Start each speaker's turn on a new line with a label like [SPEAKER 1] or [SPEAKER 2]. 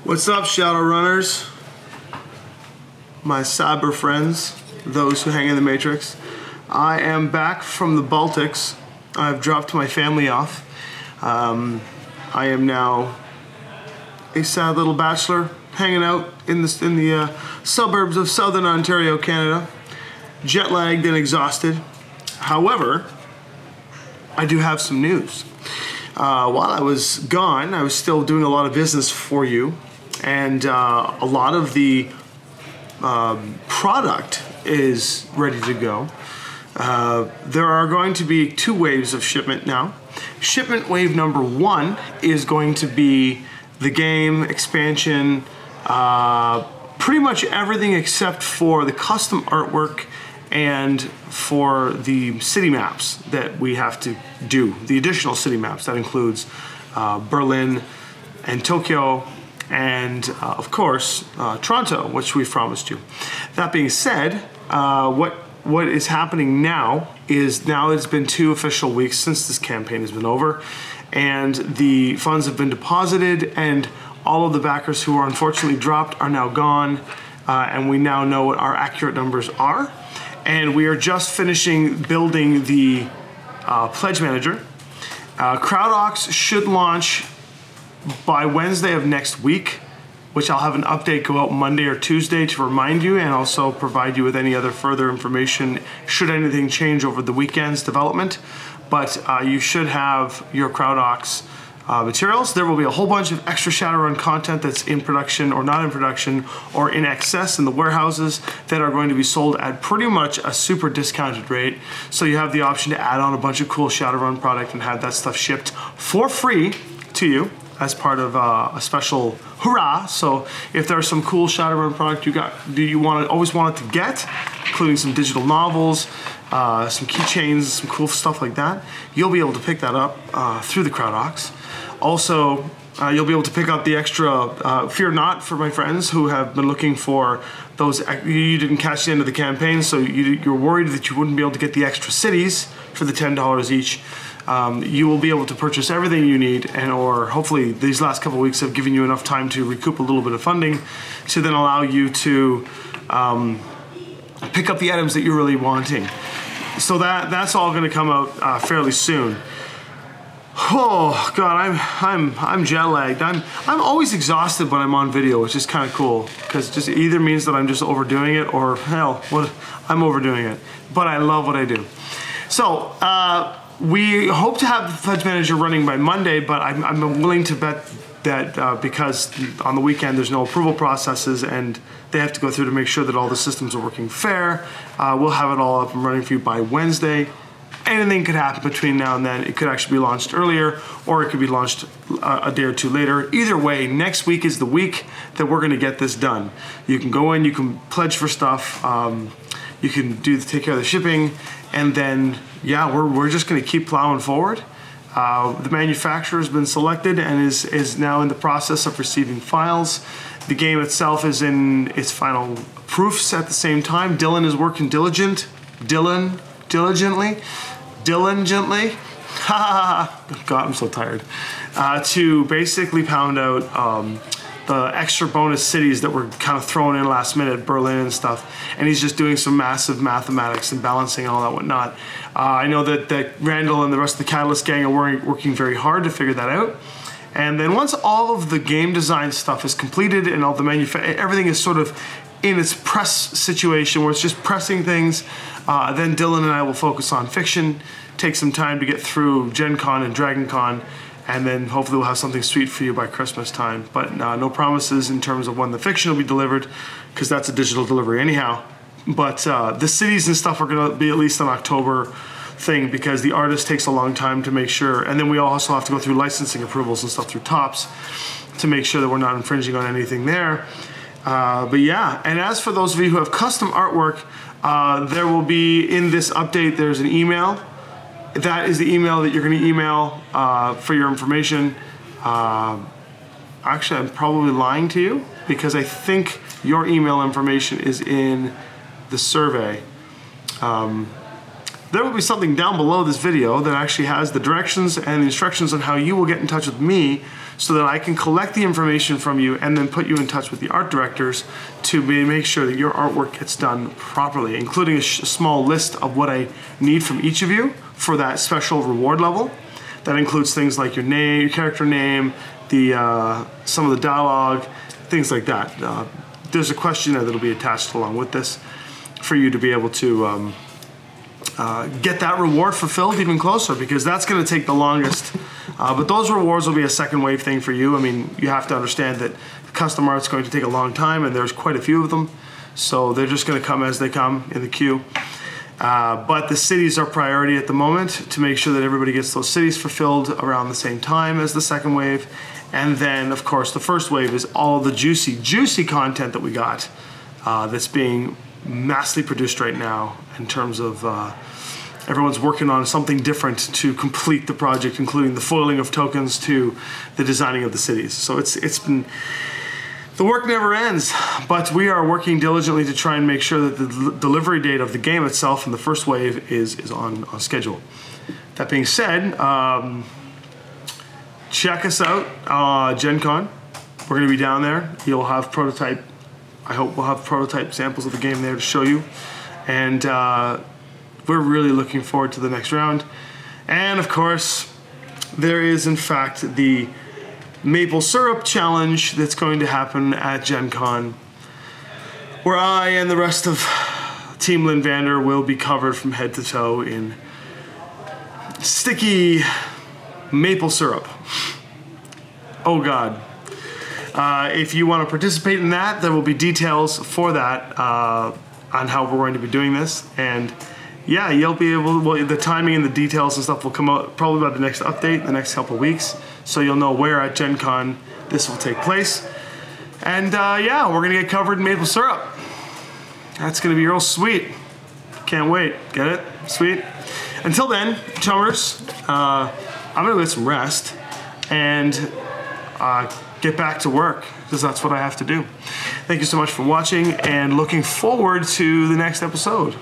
[SPEAKER 1] What's up, Shadowrunners? My cyber friends, those who hang in the Matrix. I am back from the Baltics. I've dropped my family off. I am now a sad little bachelor hanging out in the suburbs of Southern Ontario, Canada, jet-lagged and exhausted. However, I do have some news. While I was gone, I was still doing a lot of business for you, and a lot of the product is ready to go. There are going to be 2 waves of shipment now. Shipment wave number 1 is going to be the game, expansion, pretty much everything except for the custom artwork and for the city maps that we have to do, the additional city maps. That includes Berlin and Tokyo and of course Toronto, which we promised you. That being said, what is happening now is it's been 2 official weeks since this campaign has been over, and the funds have been deposited, and all of the backers who are unfortunately dropped are now gone, and we now know what our accurate numbers are. And we are just finishing building the pledge manager. CrowdOx should launch by Wednesday of next week, which I'll have an update go out Monday or Tuesday to remind you, and also provide you with any other further information should anything change over the weekend's development. But you should have your CrowdOx materials. There will be a whole bunch of extra Shadowrun content that's in production or not in production or in excess in the warehouses that are going to be sold at pretty much a super discounted rate. So you have the option to add on a bunch of cool Shadowrun product and have that stuff shipped for free to you as part of a special hurrah. So if there's some cool Shadowrun product you always wanted to get, including some digital novels, some keychains, some cool stuff like that, you'll be able to pick that up through the CrowdOx. Also, you'll be able to pick up the extra Fear Not for my friends who have been looking for those. You didn't catch the end of the campaign, so you're worried that you wouldn't be able to get the extra cities for the $10 each. You will be able to purchase everything you need, or hopefully these last couple of weeks have given you enough time to recoup a little bit of funding to then allow you to pick up the items that you're really wanting. So that's all going to come out fairly soon. Oh God, I'm jet lagged. I'm always exhausted when I'm on video, which is kind of cool, because it just either means that I'm just overdoing it, or hell, I'm overdoing it. But I love what I do. So we hope to have the pledge manager running by Monday, but I'm willing to bet that because on the weekend there's no approval processes and they have to go through to make sure that all the systems are working fair, we'll have it all up and running for you by Wednesday. Anything could happen between now and then. It could actually be launched earlier, or it could be launched a day or 2 later. Either way, next week is the week that we're going to get this done. You can go in, you can pledge for stuff, you can take care of the shipping, and then yeah, we're just going to keep plowing forward. The manufacturer has been selected and is now in the process of receiving files. The game itself is in its final proofs at the same time. Dylan is working diligently. God, I'm so tired. To basically pound out the extra bonus cities that were kind of thrown in last minute, Berlin and stuff. And he's just doing some massive mathematics and balancing and all that whatnot. I know that Randall and the rest of the Catalyst gang are working very hard to figure that out. And then once all of the game design stuff is completed and all the everything is sort of in its press situation where it's just pressing things, then Dylan and I will focus on fiction, take some time to get through Gen Con and Dragon Con, and then hopefully we'll have something sweet for you by Christmas time. But no promises in terms of when the fiction will be delivered, because that's a digital delivery anyhow. But the cities and stuff are going to be at least an October thing, because the artist takes a long time to make sure, and then we also have to go through licensing approvals and stuff through TOPS to make sure that we're not infringing on anything there. But yeah, and as for those of you who have custom artwork, there will be, in this update, there's an email. That is the email that you're going to email for your information. Actually, I'm probably lying to you, because I think your email information is in the survey. There will be something down below this video that actually has the directions and the instructions on how you will get in touch with me so that I can collect the information from you and then put you in touch with the art directors to make sure that your artwork gets done properly, including a small list of what I need from each of you for that special reward level. That includes things like your name, your character name, some of the dialogue, things like that. There's a questionnaire that'll be attached along with this for you to be able to get that reward fulfilled even closer, because that's going to take the longest. But those rewards will be a second wave thing for you. I mean, you have to understand that custom art's going to take a long time, and there's quite a few of them. So they're just going to come as they come in the queue. But the cities are priority at the moment to make sure that everybody gets those cities fulfilled around the same time as the second wave. And then, of course, the first wave is all the juicy content that we got that's being massively produced right now in terms of everyone's working on something different to complete the project, including the foiling of tokens to the designing of the cities. So it's been, the work never ends, but we are working diligently to try and make sure that the delivery date of the game itself in the first wave is on schedule. That being said, check us out, Gen Con. We're going to be down there. You'll have prototype, I hope we'll have prototype samples of the game there to show you. And we're really looking forward to the next round. And of course, there is in fact the Maple Syrup Challenge that's going to happen at Gen Con, where I and the rest of Team Linvander will be covered from head to toe in sticky maple syrup. Oh God. If you want to participate in that, there will be details for that on how we're going to be doing this. And yeah, you'll be able, well, the timing and the details and stuff will come out probably about the next update, the next couple of weeks. So you'll know where at Gen Con this will take place. And yeah, we're gonna get covered in maple syrup. That's gonna be real sweet. Can't wait, get it? Sweet. Until then, chummers, I'm gonna get some rest and get back to work, because that's what I have to do. Thank you so much for watching, and looking forward to the next episode.